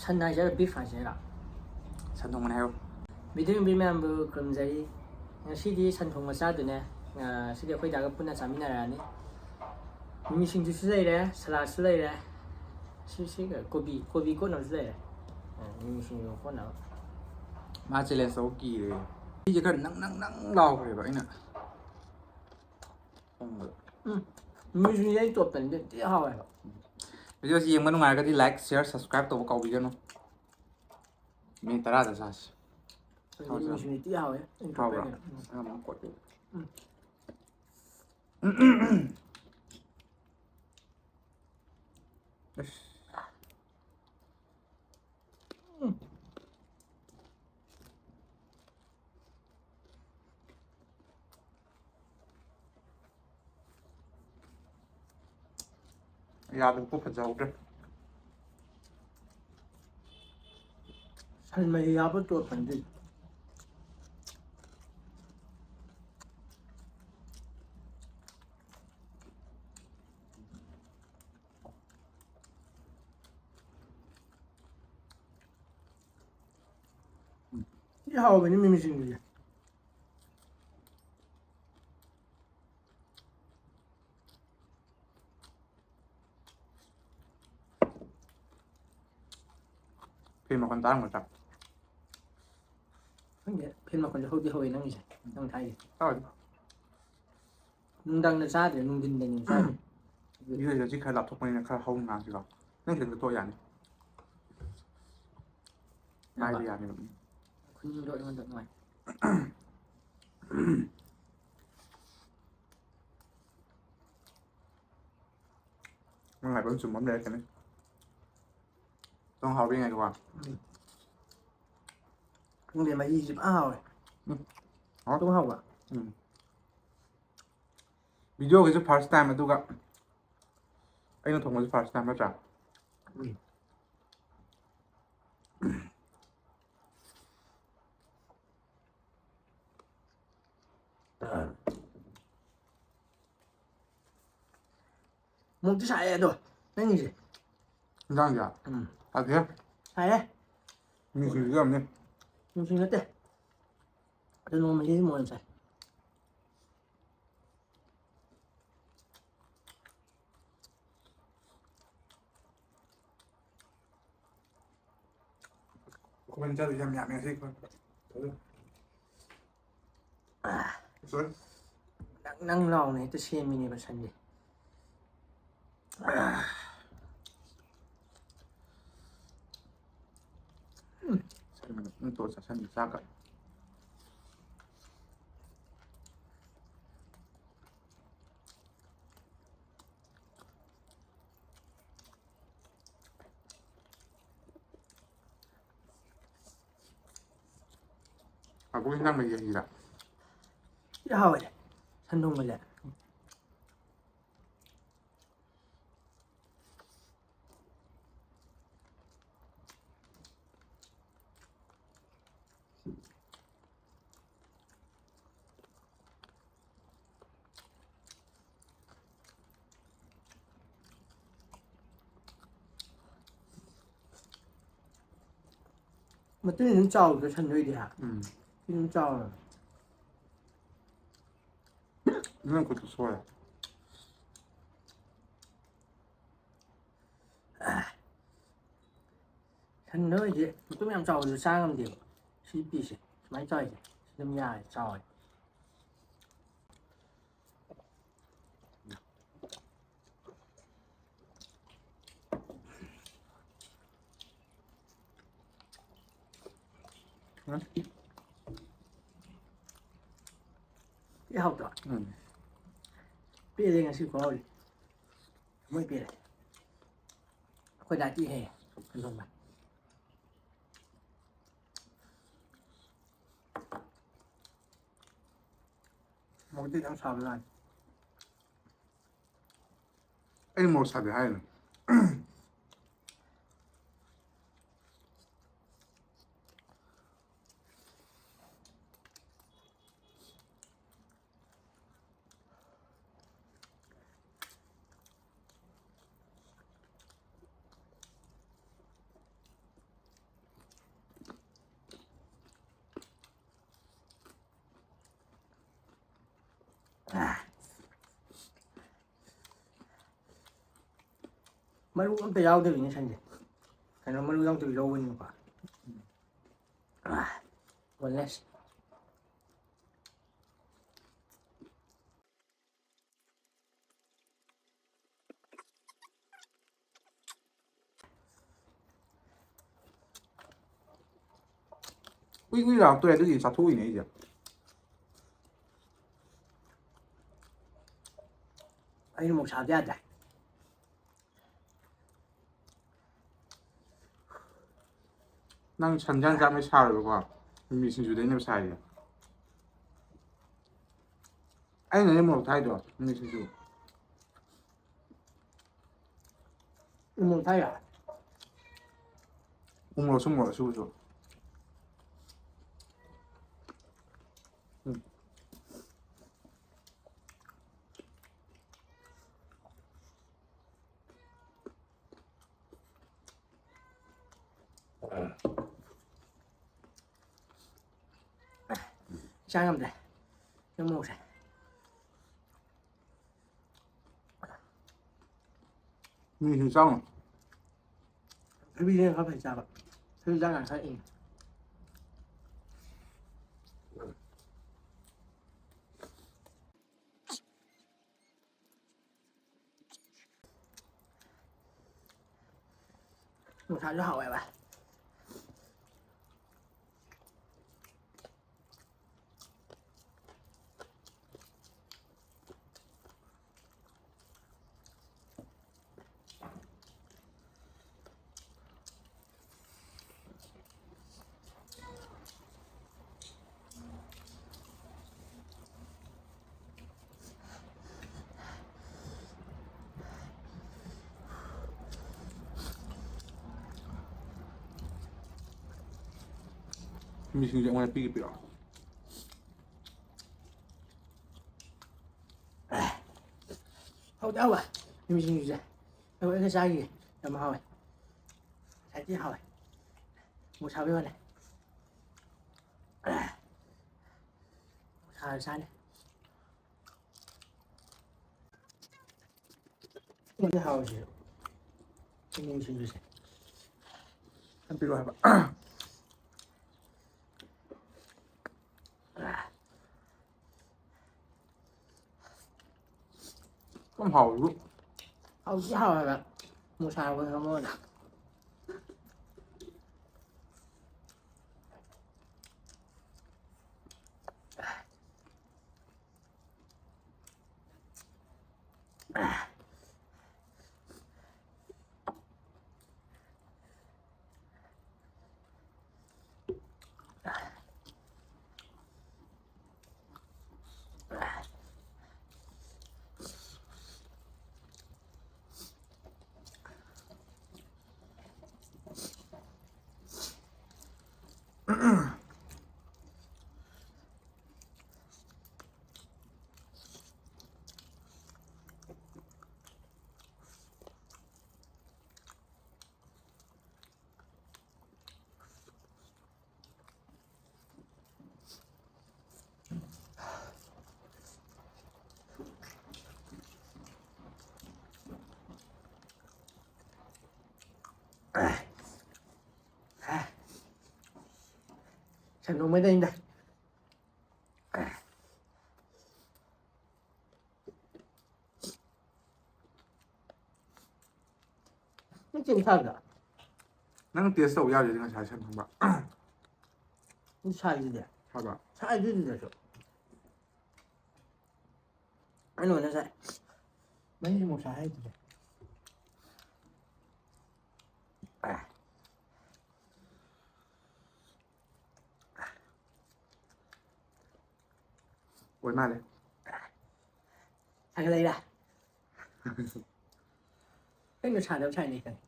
ꯁꯟ ꯍꯥꯏꯁꯤꯔ ꯕꯤꯐ ꯍꯥꯏꯁꯤꯔ ꯁꯟ ꯊꯣꯡꯕꯅꯦ ꯍꯥꯏꯌꯣ ꯚꯤꯗꯤꯑꯣ ꯌꯦꯡꯕꯤ ꯃꯌꯥꯝꯕꯨ ꯈꯨꯔꯨꯝꯖꯔꯤ ꯉꯁꯤꯗꯤ ꯁꯟ ꯊꯣꯡꯕ ꯆꯥꯗꯨꯅꯦ ꯉꯁꯤꯗꯤ ꯑꯩꯈꯣꯏ ꯗꯥꯒ ꯄꯨꯟꯅ ꯆꯥꯃꯤꯟꯅꯔꯛꯑꯅꯤ ꯃꯤꯃꯤ ꯁꯤꯡꯖꯨꯁꯨ ꯂꯩꯔꯦ ꯁꯂꯥꯗꯁꯨ ꯂꯩꯔꯦ ꯁꯤꯒ ꯀꯣꯕꯤ ꯀꯣꯠꯅꯕꯁꯨ ꯂꯩꯔꯦ ꯃꯤꯃꯤ ꯁꯤꯡꯖꯨ ꯀꯣꯠꯅꯕ ꯃꯥ ꯆꯦꯂꯦꯟꯖ ꯇꯧꯕ ꯀꯤꯔꯦ ꯁꯤꯁꯦ ꯈꯔ ꯅꯪ ꯂꯥꯎꯈ꯭ꯔꯦꯕ ꯑꯩꯅ ꯊꯣꯡꯕꯗ ꯃꯤꯃꯤ ꯁꯤꯡꯖꯨ ꯑꯩ ꯇꯣꯞꯇꯅꯤ ꯊꯤ ꯍꯥꯎꯋꯦꯕ ꯚꯤꯗꯤꯑꯣꯁꯤ ꯌꯦꯡꯕ ꯅꯨꯡꯉꯥꯏꯔꯒꯗꯤ ꯂꯥꯏꯛ ꯁꯤꯌꯔ ꯁꯕꯁꯀ꯭ꯔꯥꯏꯕ ꯇꯧꯕ ꯀꯥꯎꯕꯤꯒꯅꯨ ꯃꯤꯅꯤꯠ 10ꯗ ꯆꯥꯁꯤ ꯃꯤꯃꯤ ꯁꯤꯡꯖꯨ ꯊꯤ ꯍꯥꯎꯋꯦ ꯑꯩ ꯍꯥꯎꯕ꯭ꯔꯥ ꯇꯣꯞꯄꯩꯅꯦ ꯑꯃ ꯀꯣꯠꯂꯦ ꯌꯥꯗꯕ ꯐꯖꯍꯧꯗ꯭ꯔꯦ ꯁꯟ ꯃꯍꯤ ꯍꯥꯞꯄ ꯇꯣꯠꯄꯅꯤ ꯊꯤ ꯍꯥꯎꯕꯅꯤ ꯃꯤꯃꯤ ꯁꯤꯡꯖꯨꯁꯦ ꯐꯦꯟ ꯃꯈꯣꯟ ꯇꯥꯔꯝꯒꯗ꯭ꯔꯥ ꯈꯪꯗꯦ ꯐꯦꯟ ꯃꯈꯣꯟꯁꯦ ꯍꯧꯗꯤ ꯍꯧꯋꯦ ꯅꯪꯒꯤꯁꯦ ꯅꯪ ꯊꯥꯏꯁꯦ ꯇꯥꯎꯗꯤ ꯅꯨꯡꯗꯥꯡꯗ ꯆꯥꯗ꯭ꯔꯦ ꯅꯨꯡꯊꯤꯟꯗꯅꯤ ꯆꯥꯗ꯭ꯔꯦ ꯚꯤꯗꯤꯑꯣꯁꯤ ꯍꯧꯖꯤꯛ ꯈꯔ ꯂꯥꯞꯊꯣꯛꯄꯅꯤꯅ ꯈꯔ ꯍꯧꯅ ꯉꯥꯡꯁꯤꯀꯣ ꯅꯪ ꯈꯤꯇꯪ ꯊꯣꯛ ꯌꯥꯅꯤ ꯍꯥꯏꯕ ꯌꯥꯅꯦꯕ ꯈꯨꯟꯗꯣ ꯑꯩꯉꯣꯟꯗ ꯅꯨꯡꯉꯥꯏ ꯅꯪ ꯍꯥꯏꯕ ꯑꯃ ꯆꯨꯝꯕ ꯑꯃ ꯂꯩꯔꯛꯀꯅꯤ ต้องꯍꯥꯎꯔꯤꯉꯩꯗꯀꯣ ꯈꯪꯗꯦ ꯃꯍꯤꯁꯤ ꯐꯖꯅ ꯍꯥꯎꯋꯦ ꯑꯗꯨꯝ ꯍꯥꯎꯕ ꯚꯤꯗꯤꯑꯣꯒꯤꯁꯨ ꯐꯥꯔꯁ ꯇꯥꯏꯝ ꯑꯗꯨꯒ ꯑꯩꯅ ꯊꯣꯡꯕꯁꯨ ꯐꯥꯔꯁ ꯇꯥꯏꯝ ꯅꯠꯇ꯭ꯔꯥ ꯃꯨꯛꯇꯤ ꯁꯥꯏꯑꯦ ꯑꯗꯣ ꯅꯪꯒꯤꯁꯦ ꯏꯟꯖꯥꯡꯁꯦ ꯇꯥꯗꯦ ꯁꯥꯏꯑꯦ ꯃꯤꯁꯤꯡꯁꯨ ꯌꯥꯝꯅꯤ ꯅꯨꯡꯁꯤ ꯅꯠꯇꯦ ꯑꯗꯣ ꯅꯣꯡꯃꯁꯤ ꯃꯣꯔꯣꯛ ꯌꯥꯝ ꯁꯥꯏ ꯑꯩꯈꯣꯏꯅ ꯆꯥꯗꯣꯏꯁꯦ ꯌꯥꯝ ꯌꯥꯝꯃꯦ ꯉꯁꯤ ꯁꯣꯔꯤ ꯅꯪ ꯂꯥꯎꯅ ꯍꯦꯛꯇ ꯁꯦꯝꯃꯤꯅꯦꯕ ꯁꯟꯁꯦ ꯇꯣꯠ ꯆꯥꯁꯟꯕ ꯆꯥꯛꯀ ꯍꯥꯎꯕ ꯏꯟꯖꯥꯡ ꯂꯩꯌꯦ ꯁꯤꯗ ꯊꯤ ꯍꯥꯎꯋꯦ ꯁꯟ ꯊꯣꯡꯕꯁꯦ ꯃꯇꯨꯡ ꯑꯗꯨꯝ ꯆꯥꯎꯗ꯭ꯔꯣ ꯁꯟꯗꯣꯏꯗꯤ ꯑꯗꯨꯝ ꯆꯥꯎꯔꯕꯅꯦ ꯅꯪ ꯈꯨꯠꯇꯨ ꯁꯣꯏ ꯁꯟꯗ ꯑꯣꯏꯗꯤ ꯃꯇꯨꯝ ꯌꯥꯝ ꯆꯥꯎꯕꯁꯨ ꯆꯥ ꯉꯝꯗꯦꯕ ꯁꯤ ꯄꯤꯁꯦ ꯁꯨꯃꯥꯏꯅ ꯆꯥꯎꯔꯤꯁꯦ ꯁꯤ ꯑꯗꯨꯝ ꯌꯥꯔꯦ ꯆꯥꯎꯔꯦ ꯊꯤ ꯍꯥꯎꯇ꯭ꯔꯣ ꯄꯦꯜꯂꯦ ꯉꯁꯤ ꯈꯨꯍꯥꯎꯁꯤ ꯃꯣꯏ ꯄꯦꯜꯂꯦ ꯑꯩꯈꯣꯏ ꯗꯥ ꯊꯤ ꯍꯩꯌꯦ ꯁꯟ ꯊꯣꯡꯕ ꯃꯣꯔꯣꯛꯇꯤ ꯌꯥꯝ ꯁꯥꯕꯖꯥꯠꯅꯤ ꯑꯩ ꯃꯣꯔꯣꯛ ꯁꯥꯗꯦ ꯍꯥꯏꯔꯤꯅ ꯃꯔꯨ ꯑꯝꯇ ꯌꯥꯎꯗꯕꯤꯅꯦ ꯁꯟꯁꯦ ꯀꯩꯅꯣ ꯃꯔꯨ ꯌꯥꯎꯗꯕꯤ ꯂꯧꯕꯅꯤꯅꯀꯣ ꯕꯣꯟꯂꯦꯁ ꯀꯨꯏ ꯂꯥꯛꯇꯣꯏ ꯑꯗꯨꯒꯤ ꯆꯥꯊꯣꯛꯏꯅꯦ ꯑꯩꯁꯦ ꯑꯩꯅ ꯃꯣꯔꯣꯛ ꯁꯥꯕꯗꯤ ꯌꯥꯗ꯭ꯔꯦ ꯅꯪ ꯁꯟꯖꯥꯡ ꯆꯥꯛꯃꯩ ꯁꯥꯔꯣꯏꯕꯀꯣ ꯃꯤꯃꯤ ꯁꯤꯡꯖꯨꯗꯩꯅꯦꯕ ꯁꯥꯏꯁꯦ ꯑꯩꯅꯅꯦ ꯃꯣꯔꯣꯛ ꯊꯥꯏꯗꯣ ꯃꯤꯃꯤ ꯁꯤꯡꯖꯨ ꯃꯣꯔꯣꯛ ꯊꯥꯏꯔꯣ ꯎꯃꯣꯔꯣꯛꯁꯨ ꯃꯣꯔꯣꯛ ꯑꯁꯨꯕꯁꯨ ꯆꯥ ꯉꯝꯗ꯭ꯔꯦ ꯅꯪ ꯃꯣꯔꯣꯛꯁꯦ ꯃꯤꯃꯤ ꯁꯤꯡꯖꯨ ꯆꯥꯎꯅꯣ ꯊꯕꯤꯁꯤꯅ ꯈꯔ ꯐꯩ ꯆꯥꯕ ꯊꯕꯤ ꯆꯥꯀꯥꯟꯗ ꯈꯔ ꯏꯪꯉꯦ ꯅꯨꯡꯁꯥꯁꯨ ꯍꯥꯎꯋꯦꯕ ꯃꯤꯃꯤ ꯁꯤꯡꯖꯨ ꯑꯩꯉꯣꯟꯗ ꯄꯤꯒꯦ ꯄꯤꯔꯛꯑꯣ ꯍꯥꯎꯗꯤ ꯍꯥꯎꯋꯦ ꯃꯤꯃꯤ ꯁꯤꯡꯖꯨꯁꯦ ꯑꯩꯈꯣꯏ ꯆꯥꯈꯤꯒꯦ ꯌꯥꯝ ꯍꯥꯎꯋꯦ ꯉꯁꯥꯏꯗꯤ ꯍꯥꯎꯋꯦ ꯃꯣꯔꯣꯛ ꯁꯥꯕꯩ ꯋꯥꯅꯦ ꯁꯥꯔ ꯆꯥꯅꯤ ꯃꯣꯏꯗꯤ ꯍꯥꯎꯔꯤꯁꯤꯁꯨ ꯃꯤꯃꯤ ꯁꯤꯡꯖꯨꯁꯦ ꯌꯥꯝ ꯄꯤꯔꯛꯑꯣ ꯍꯥꯏꯕ ꯌꯥꯝ ꯍꯥꯎꯋꯤꯕꯨ ꯍꯥꯎꯗꯤ ꯍꯥꯎꯋꯦꯕ ꯃꯣꯔꯣꯛ ꯁꯥꯕꯒ ꯑꯃꯔꯣꯝꯗ ꯁꯟ ꯊꯣꯡꯕꯩꯗꯅꯤꯗ ꯅꯪ ꯆꯦꯡ ꯁꯥꯕꯗ ꯅꯪ ꯇꯦꯁ ꯇꯧꯕ ꯌꯥꯗ꯭ꯔꯗꯤ ꯉꯁꯥꯏ ꯁꯟ ꯊꯣꯡꯕ ꯅꯪ ꯁꯥꯏꯗꯨꯗꯤ ꯍꯥꯏꯕ ꯁꯥꯏꯗꯨꯗꯁꯨ ꯑꯩꯅ ꯑꯣꯏꯅ ꯁꯥꯏ ꯅꯪꯒꯤ ꯃꯣꯔꯣꯛ ꯁꯥ ꯍꯩꯗꯨꯗꯤ ꯑꯣꯏ ꯃꯥꯜꯂꯦ ꯁꯥꯒꯠꯂꯛꯏꯔꯥ ꯑꯩꯅ ꯁꯥꯗꯕ ꯁꯥꯏꯅꯤ ꯈꯪꯉꯦ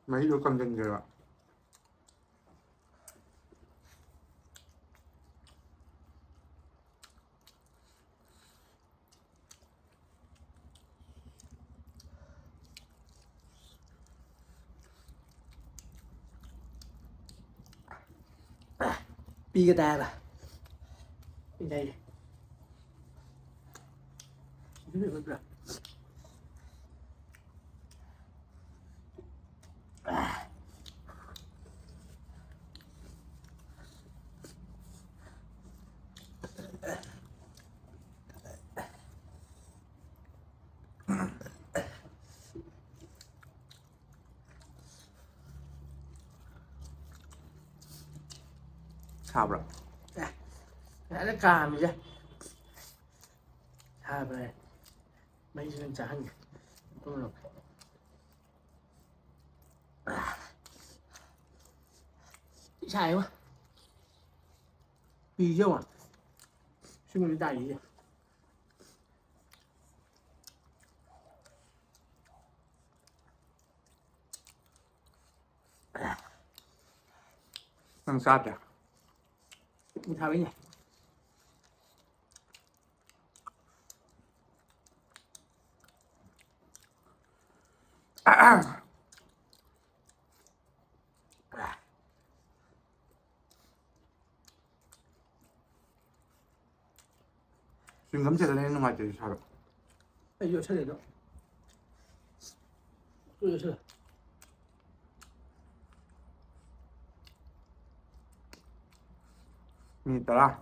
ꯃꯍꯤꯗꯣ ꯀꯪꯁꯤꯟꯈ꯭ꯔꯦꯕ ꯄꯤꯒ ꯇꯥꯏꯕ đây cái gì vậy sao rồi đã nó cà mình ra à về mấy lần trả nhỉ không được xài quá vì đâu à xin mình đại gì đang sát à mình thao với nhỉ 지금 냄새가 나는 거 같지 잘 이거 차례도 또 이거 차례 있더라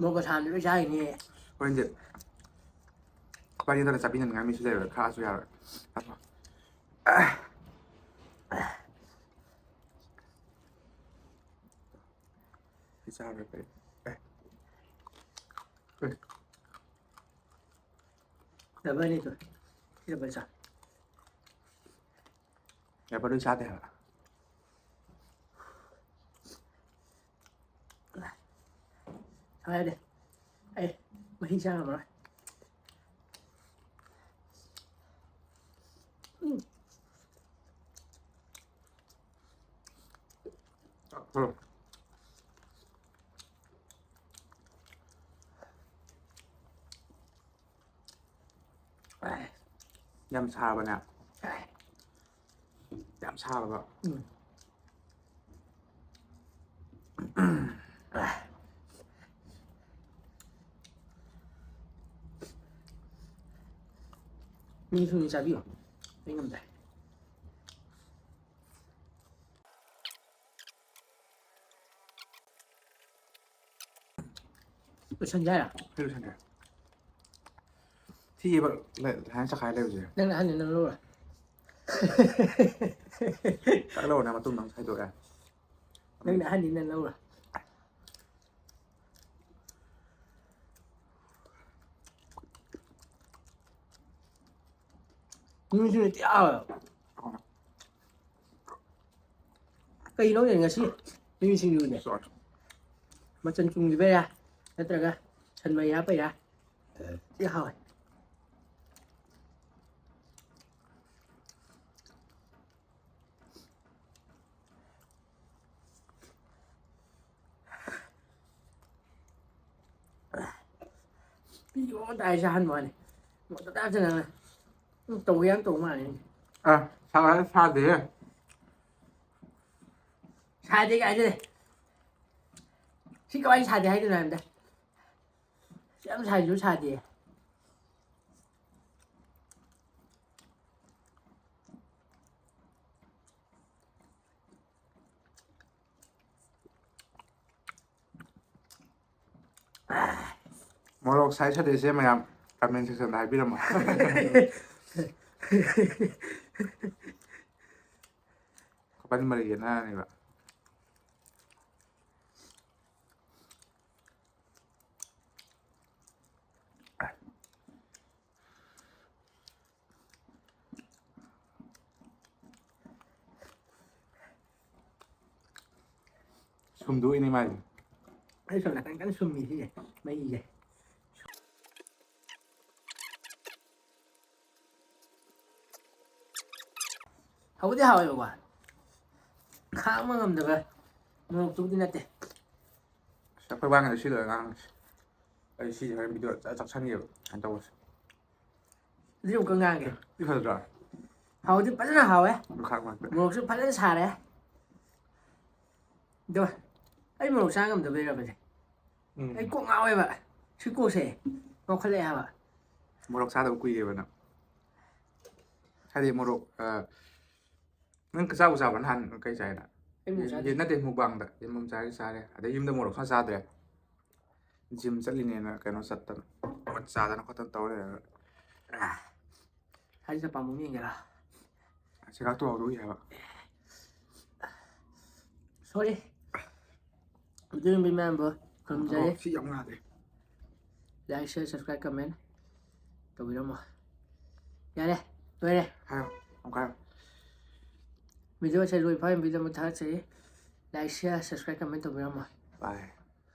một cái thằng nữa trái này 그럼 이제 빨리 들어 잡히는 감이 주세요 가수야 피자를 빼 là bên này rồi là bên sao 야 버릇 사대 thôi đi ê mấy sao rồi 그럼 얌차 뭐냐 얌차 뭐 mình không trả biểu mình làm đây tôi sân giá à 해도 되네 티 뭐 한차 가야 되지 đang là ăn đến lâu rồi các lô nào mà tung nóng thay đổi à đang đã ăn đến lâu rồi nhưng mà tiếc à cây nó là gì nhưng xin được này rồi mà chân chung gì vậy à nó tự ra chân mày á vậy à tiếc hỏi ví dụ đại gia ăn mà này một ta chân là tàu em tàu mà này 아 사대 sai đi cái gì chỉ có anh sai thì hay thế này đây em sai chú sai thì 뭐로 사이차 대세에 뭐 가면 세서 날 빌어 뭐 빨리 말이야 나 이거 숨도 이니 말이 cái phần là cắn cắn xùm gì thế này mấy gì vậy ꯍꯧꯗꯤ ꯍꯥꯎꯋꯦꯕꯀꯣ ꯈꯥꯡꯕ ꯉꯝꯗꯕ ꯃꯣꯔꯣꯛꯇꯨꯕꯨꯗꯤ ꯅꯠꯇꯦ ꯑꯩꯈꯣꯏ ꯋꯥꯉꯗ ꯁꯤ ꯂꯣꯏꯔ ꯉꯥꯡꯉꯁꯤ ꯑꯩ ꯁꯤꯁꯦ ꯍꯣꯔꯦꯟ ꯚꯤꯗꯤꯑꯣ ꯆꯥꯛꯁꯟꯒꯦꯕ ꯁꯨꯃꯥꯏꯅ ꯇꯧꯕꯁꯦ ꯑꯗꯨꯗꯤ ꯑꯃꯨꯛꯀ ꯉꯥꯡꯒꯦ ꯁꯤ ꯐꯖꯗ꯭ꯔꯥ ꯍꯥꯎꯗꯤ ꯐꯖꯅ ꯍꯥꯎꯋꯦ ꯃꯈꯥ ꯃꯔꯛꯇ ꯃꯣꯔꯣꯛꯁꯨ ꯐꯖꯅ ꯁꯥꯔꯦ ꯑꯗꯣ ꯑꯩ ꯃꯣꯔꯣꯛ ꯆꯥ ꯉꯝꯗꯕꯩꯔꯕꯁꯦ ꯑꯩ ꯀꯣꯛ ꯉꯥꯎꯋꯦꯕ ꯁꯤ ꯀꯣꯛꯁꯦ ꯉꯥꯎꯈꯠꯂꯛꯑꯦ ꯍꯥꯏꯕ ꯃꯣꯔꯣꯛ ꯆꯥꯗꯕ ꯀꯨꯏꯔꯦꯕ ꯅꯪ ꯍꯥꯏꯗꯤ ꯃꯣꯔꯣꯛ ꯅꯪ ꯆꯥꯕꯨ ꯆꯥꯕ ꯅꯍꯥꯟ ꯀꯩ ꯆꯥꯏꯅ ꯑꯩ ꯃꯣꯔꯣꯛ ꯆꯥꯗꯦ ꯅꯠꯇꯦ ꯃꯨꯛꯕꯥꯡꯗ ꯌꯦꯟꯃꯣꯝ ꯆꯥꯔꯦ ꯆꯥꯔꯦ ꯑꯗꯩ ꯌꯨꯝꯗ ꯃꯣꯔꯣꯛ ꯈꯔ ꯆꯥꯗ꯭ꯔꯦ ꯖꯤꯝ ꯆꯠꯂꯤꯅꯦꯅ ꯀꯩꯅꯣ ꯆꯠꯇꯅ ꯄꯣꯠ ꯆꯥꯗꯅ ꯈꯣꯠꯇꯅ ꯇꯧꯔꯦ ꯍꯥꯏꯁꯦ ꯄꯥꯝꯕꯣꯝ ꯌꯦꯡꯒꯦꯔꯥ ꯁꯦꯒꯥꯛꯇꯨ ꯍꯧꯔꯨꯏ ꯍꯥꯏꯕ ꯁꯣꯔꯤ ꯑꯗꯨ ꯃꯌꯥꯝꯕꯨ ꯈꯨꯔꯨꯝꯖꯔꯤ ꯁꯤ ꯌꯥꯝ ꯉꯥꯗꯦ ꯂꯥꯏꯛ ꯁꯤꯌꯔ ꯁꯕꯁꯀ꯭ꯔꯥꯏꯕ ꯀꯃꯦꯟ ꯇꯧꯕꯤꯔꯝꯃꯣ ꯌꯥꯔꯦ ꯂꯣꯏꯔꯦ ꯍꯥꯏꯌꯣ ꯑꯃꯨꯛꯀ ꯍꯥꯏꯌꯣ ꯚꯤꯗꯤꯑꯣ ꯑꯁꯤ ꯂꯣꯏ ꯐꯥꯎꯕꯒꯤꯗꯃꯛ ꯊꯥꯒꯠꯆꯔꯤ ꯂꯥꯏꯛ ꯁꯤꯌꯔ ꯁꯕꯁꯀ꯭ꯔꯥꯏꯕ ꯀꯃꯦꯟ ꯇꯧꯕꯤꯔꯝꯃꯣ ꯕꯥꯏ